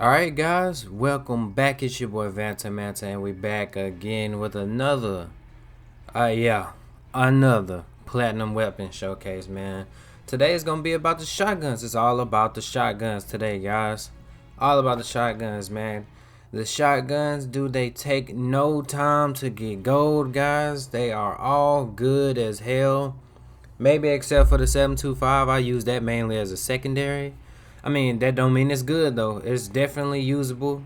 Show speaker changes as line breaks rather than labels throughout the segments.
Alright guys, welcome back. It's your boy YT-VantaManta and we back again with another another platinum weapon showcase, man. Today is gonna be about the shotguns. It's all about the shotguns today, guys. All about the shotguns, man. The shotguns, do they take no time to get gold, guys? They are all good as hell. Maybe except for the 725. I use that mainly as a secondary. I mean, that don't mean it's good though. It's definitely usable.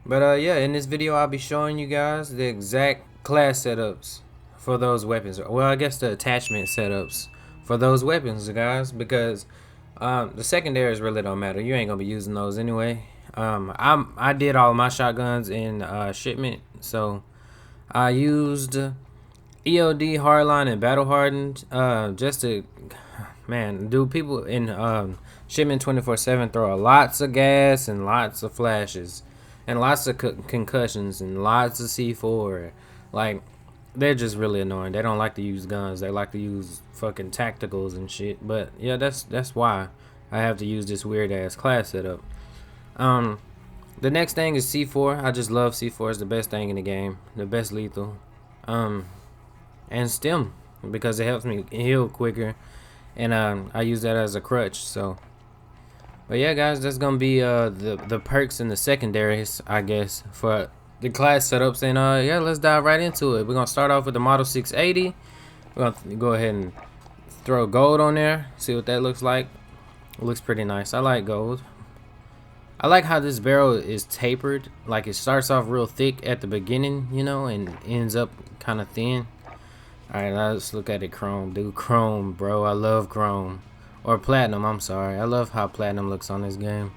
But yeah, in this video I'll be showing you guys the exact class setups for those weapons. Well, I guess the attachment setups for those weapons, guys, because the secondaries really don't matter. You ain't gonna be using those anyway. I did all my shotguns in shipment, so I used EOD, hardline, and battle hardened just to, man, dude, people in shipment 24/7 throw lots of gas and lots of flashes and lots of concussions and lots of C4. Like, they're just really annoying. They don't like to use guns. They like to use fucking tacticals and shit. But yeah, that's why I have to use this weird ass class setup. The next thing is C4. I just love C4. It's the best thing in the game, the best lethal. And stim, because it helps me heal quicker, and I use that as a crutch. So, but yeah, guys, that's gonna be the perks and the secondaries, I guess, for the class setups. And yeah, let's dive right into it. We're gonna start off with the Model 680. We're gonna go ahead and throw gold on there, see what that looks like. It looks pretty nice. I like gold. I like how this barrel is tapered. Like, it starts off real thick at the beginning, you know, and ends up kind of thin. Alright, let's look at it. Chrome, dude. Chrome, bro. I love chrome. Or platinum, I'm sorry. I love how platinum looks on this game.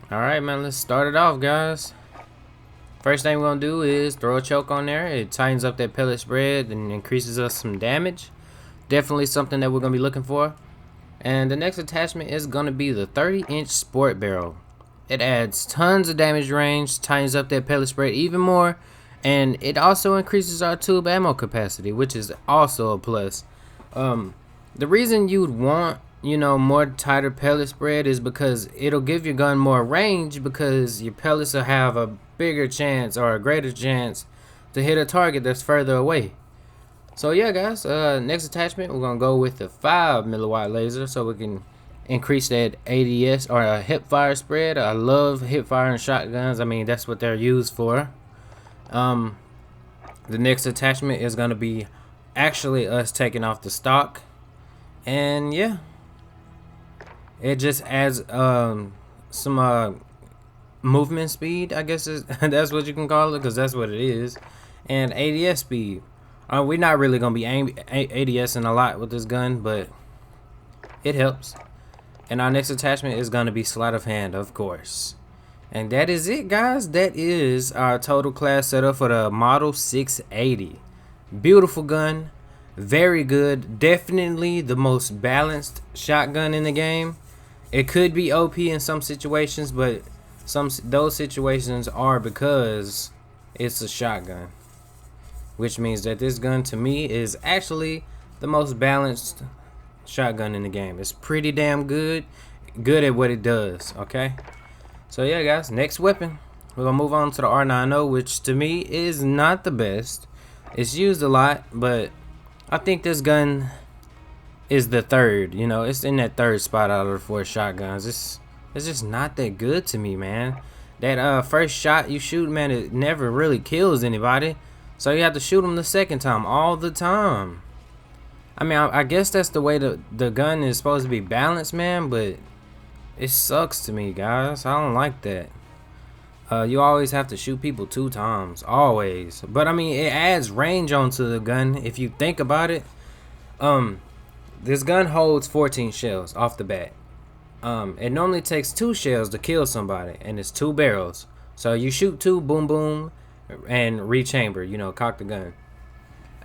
Alright, man, let's start it off, guys. First thing we're gonna do is throw a choke on there. It tightens up that pellet spread and increases us some damage. Definitely something that we're gonna be looking for. And the next attachment is gonna be the 30-inch sport barrel. It adds tons of damage range, tightens up that pellet spread even more, and it also increases our tube ammo capacity, which is also a plus. The reason you'd want, you know, more tighter pellet spread is because it'll give your gun more range, because your pellets will have a bigger chance or a greater chance to hit a target that's further away. So yeah, guys, next attachment we're gonna go with the 5 milliwatt laser, so we can increase that ADS or hip fire spread. I love hip fire and shotguns. I mean, that's what they're used for. The next attachment is gonna be actually us taking off the stock, and yeah, it just adds some movement speed, I guess that's what you can call it, because that's what it is, and ADS speed. We're not really gonna be ADSing a lot with this gun, but it helps. And our next attachment is gonna be sleight of hand, of course. And that is it, guys. That is our total class setup for the Model 680. Beautiful gun, very good. Definitely the most balanced shotgun in the game. It could be OP in some situations, but those situations are because it's a shotgun, which means that this gun to me is actually the most balanced shotgun in the game. It's pretty damn good at what it does. Okay, so yeah, guys, next weapon we're gonna move on to the R90, which to me is not the best. It's used a lot, but I think this gun is the third. You know, it's in that third spot out of the 4 shotguns. It's just not that good to me, man. That first shot you shoot, man, it never really kills anybody, so you have to shoot them the second time all the time. I mean, I guess that's the way the gun is supposed to be balanced, man, but it sucks to me, guys. I don't like that. You always have to shoot people 2 times, always. But I mean, it adds range onto the gun if you think about it. This gun holds 14 shells off the bat. It normally takes 2 shells to kill somebody, and it's 2 barrels. So you shoot 2, boom, boom, and rechamber. You know, cock the gun,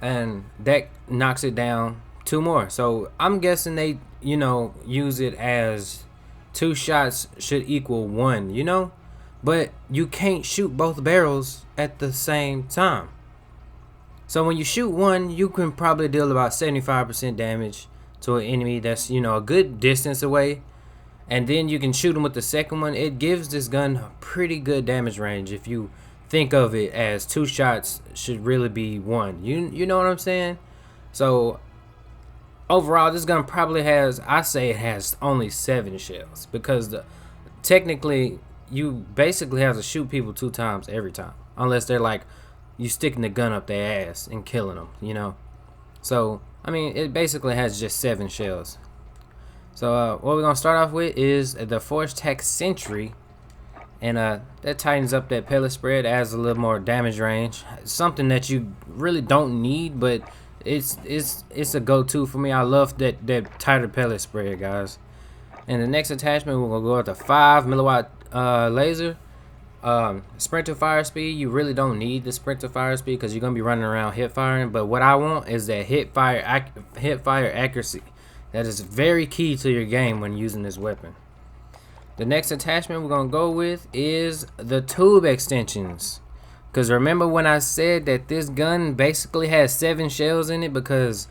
and that knocks it down 2 more. So I'm guessing they, you know, use it as 2 shots should equal 1. You know. But you can't shoot both barrels at the same time. So when you shoot one, you can probably deal about 75% damage to an enemy that's, you know, a good distance away. and then you can shoot them with the second one. It gives this gun a pretty good damage range if you think of it as 2 shots should really be 1. You know what I'm saying? So overall, this gun probably has, I say it has only 7 shells, because technically you basically have to shoot people 2 times every time, unless they're like you sticking the gun up their ass and killing them, you know. So I mean, it basically has just 7 shells. So what we're gonna start off with is the Force Tech Sentry, and that tightens up that pellet spread, adds a little more damage range. Something that you really don't need, but it's a go-to for me. I love that tighter pellet spread, guys. And the next attachment, we're gonna go with the 5 milliwatt laser. Sprinter fire speed, you really don't need the sprinter fire speed because you're gonna be running around hip firing. But what I want is that hip fire accuracy. That is very key to your game when using this weapon. The next attachment we're gonna go with is the tube extensions. Because remember when I said that this gun basically has 7 shells in it, because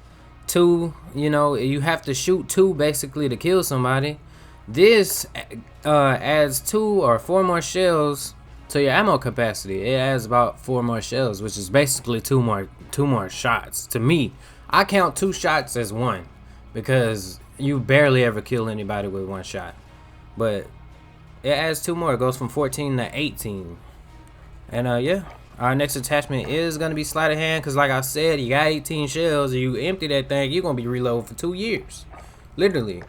2, you know, you have to shoot 2 basically to kill somebody. This adds 2 or 4 more shells to your ammo capacity. It adds about 4 more shells, which is basically two more shots. To me, I count 2 shots as 1, because you barely ever kill anybody with 1 shot. But it adds 2 more. It goes from 14 to 18. And yeah, our next attachment is gonna be sleight of hand, because like I said, you got 18 shells, and you empty that thing, you're gonna be reloading for 2 years, literally.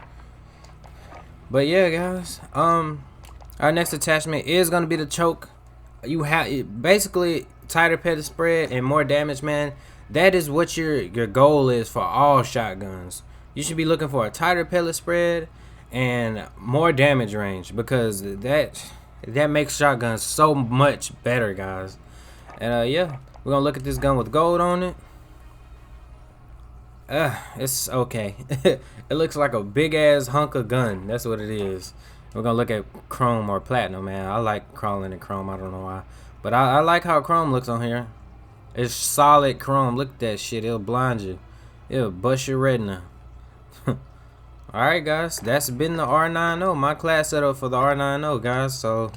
But yeah, guys, our next attachment is gonna be the choke. You have basically tighter pellet spread and more damage, man. That is what your goal is for all shotguns. You should be looking for a tighter pellet spread and more damage range, because that makes shotguns so much better, guys. And yeah, we're gonna look at this gun with gold on it. It's okay. It looks like a big ass hunk of gun. That's what it is. We're gonna look at chrome or platinum, man. I like crawling in chrome. I don't know why, but I like how chrome looks on here. It's solid chrome. Look at that shit. It'll blind you. It'll bust your retina. Alright, guys, that's been the R90, my class setup for the R90, guys. So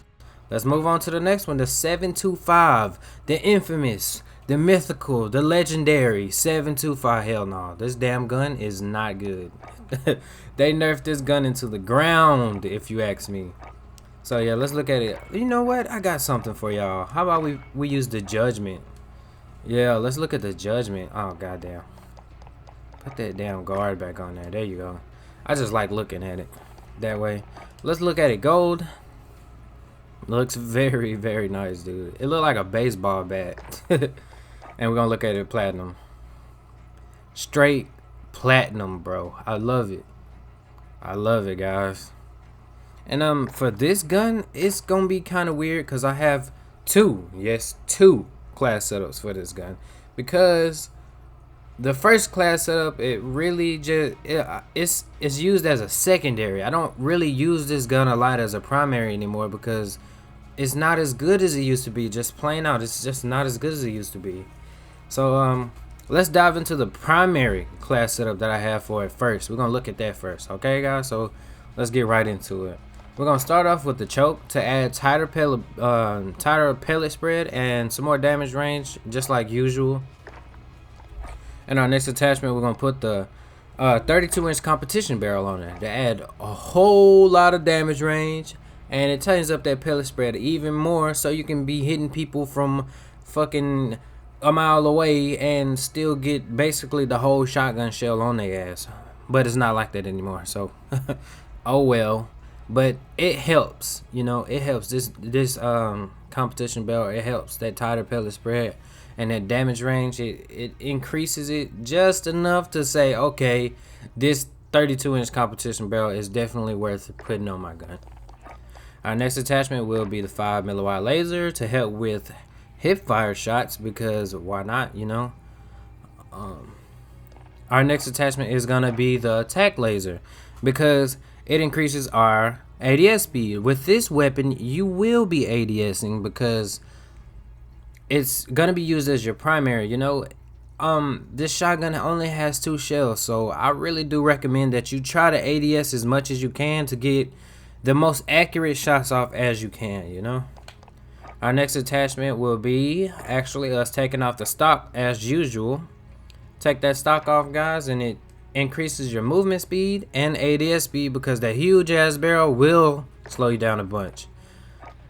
let's move on to the next one, the 725, the infamous, the mythical, the legendary 725. Hell no, this damn gun is not good. They nerfed this gun into the ground, if you ask me. So yeah, let's look at it. You know what? I got something for y'all. How about we use the judgment? Yeah, let's look at the judgment. Oh goddamn. Put that damn guard back on there. There you go. I just like looking at it that way. Let's look at it gold. Looks very, very nice, dude. It looked like a baseball bat. And we're gonna look at it platinum. Straight platinum, bro. I love it. I love it, guys. And for this gun, it's gonna be kind of weird because I have 2 class setups for this gun, because the first class setup, it really just it's used as a secondary. I don't really use this gun a lot as a primary anymore, because it's not as good as it used to be. Just plain out, it's just not as good as it used to be. So let's dive into the primary class setup that I have for it first. We're gonna look at that first, okay, guys? So let's get right into it. We're gonna start off with the choke to add tighter pellet spread and some more damage range, just like usual. And our next attachment, we're gonna put the 32-inch competition barrel on there to add a whole lot of damage range, and it tightens up that pellet spread even more, so you can be hitting people from fucking a mile away and still get basically the whole shotgun shell on their ass. But it's not like that anymore, so oh well. But it helps, you know, it helps. This competition barrel, it helps that tighter pellet spread and that damage range. It increases it just enough to say, okay, this 32-inch competition barrel is definitely worth putting on my gun. Our next attachment will be the 5 milliwatt laser to help with hip fire shots, because why not, you know. Our next attachment is gonna be the attack laser, because it increases our ADS speed. With this weapon, you will be ADSing because it's gonna be used as your primary, you know. This shotgun only has 2 shells, so I really do recommend that you try to ADS as much as you can to get the most accurate shots off as you can, you know. Our next attachment will be actually us taking off the stock as usual. Take that stock off, guys, and it increases your movement speed and ADS speed because that huge ass barrel will slow you down a bunch.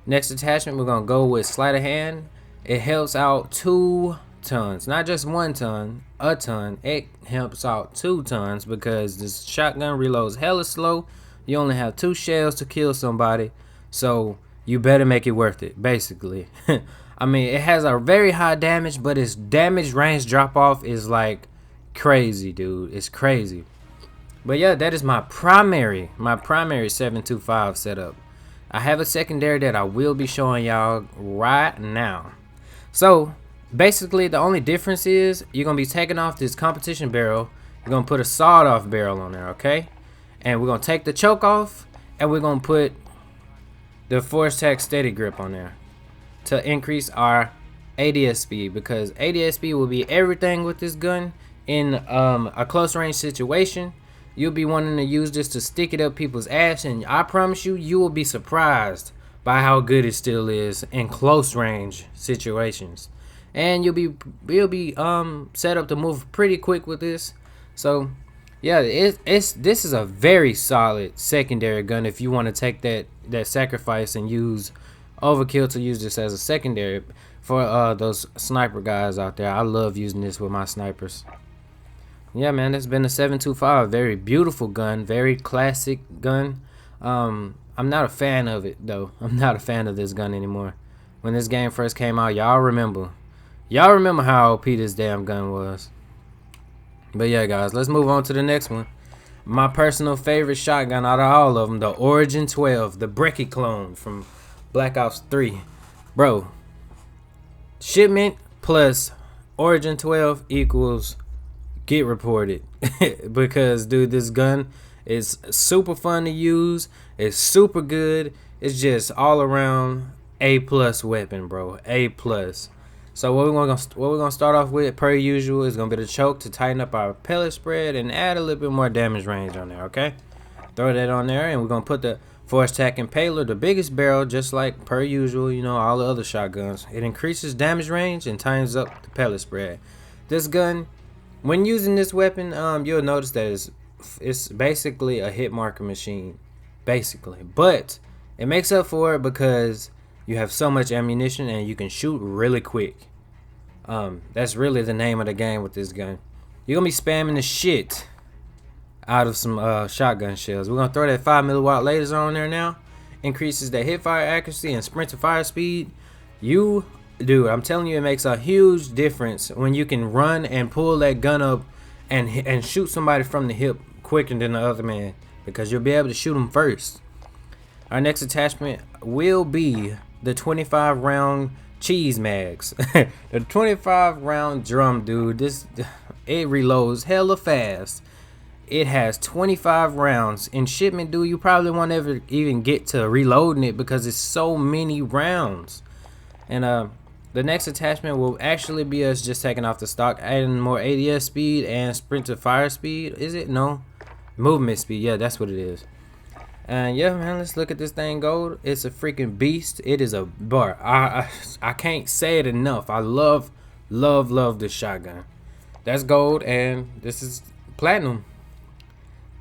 Next attachment, we're gonna go with sleight of hand. It helps out 2 tons, not just 1 ton, a ton. It helps out 2 tons because this shotgun reloads hella slow. You only have 2 shells to kill somebody, so you better make it worth it, basically. I mean, it has a very high damage, but its damage range drop off is like crazy, dude. It's crazy. But yeah, that is my primary 725 setup. I have a secondary that I will be showing y'all right now. So basically the only difference is you're gonna be taking off this competition barrel. You're gonna put a sawed-off barrel on there, okay? And we're gonna take the choke off, and we're gonna put the Force Tac steady grip on there to increase our ADS speed, because ADS speed will be everything with this gun in a close range situation. You'll be wanting to use this to stick it up people's ass, and I promise you will be surprised by how good it still is in close range situations. And you'll be set up to move pretty quick with this. So yeah, this is a very solid secondary gun if you want to take that sacrifice and use overkill to use this as a secondary for those sniper guys out there. I love using this with my snipers. Yeah, man, it's been a 725. Very beautiful gun, very classic gun. I'm not a fan of it though. I'm not a fan of this gun anymore. When this game first came out, y'all remember how OP this damn gun was. But yeah, guys, let's move on to the next one. My personal favorite shotgun out of all of them, the Origin 12, the Brecci clone from Black Ops 3. Bro, shipment plus Origin 12 equals get reported. Because, dude, this gun is super fun to use. It's super good. It's just all around A+ weapon, bro. A+. So what we're gonna start off with, per usual, is gonna be the choke to tighten up our pellet spread and add a little bit more damage range on there. Okay, throw that on there, and we're gonna put the Force Tac Impaler, the biggest barrel, just like per usual. You know, all the other shotguns. It increases damage range and tightens up the pellet spread. This gun, when using this weapon, you'll notice that it's basically a hit marker machine, basically. But it makes up for it because you have so much ammunition and you can shoot really quick. That's really the name of the game with this gun. You're gonna be spamming the shit out of some shotgun shells. We're gonna throw that 5mW laser on there now. Increases the hip fire accuracy and sprint to fire speed. Dude, I'm telling you, it makes a huge difference when you can run and pull that gun up and shoot somebody from the hip quicker than the other man, because you'll be able to shoot them first. Our next attachment will be the 25 round cheese mags. The 25 round drum, dude, it reloads hella fast. It has 25 rounds in shipment, dude. You probably won't ever even get to reloading it because it's so many rounds. And the next attachment will actually be us just taking off the stock, adding more ADS speed and sprint to fire speed. Is it? No, movement speed. Yeah, that's what it is. And yeah, man, let's look at this thing go. It's a freaking beast. It is a bar. I can't say it enough. I love this shotgun. That's gold, and this is platinum.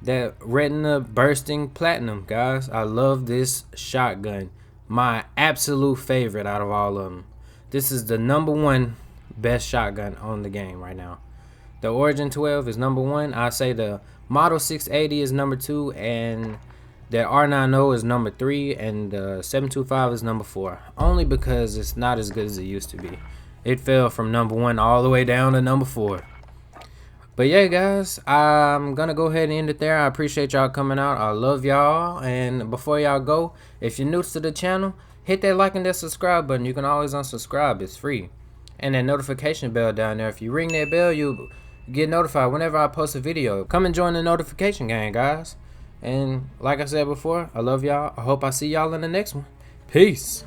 That retina bursting platinum, guys. I love this shotgun. My absolute favorite out of all of them. This is the #1 best shotgun on the game right now. The Origin 12 is #1. I say the Model 680 is #2, and the R90 is #3, and the 725 is #4. Only because it's not as good as it used to be. It fell from #1 all the way down to #4. But yeah, guys, I'm gonna go ahead and end it there. I appreciate y'all coming out. I love y'all. And before y'all go, if you're new to the channel, hit that like and that subscribe button. You can always unsubscribe. It's free. And that notification bell down there. If you ring that bell, you'll get notified whenever I post a video. Come and join the notification gang, guys. And like I said before, I love y'all. I hope I see y'all in the next one. Peace.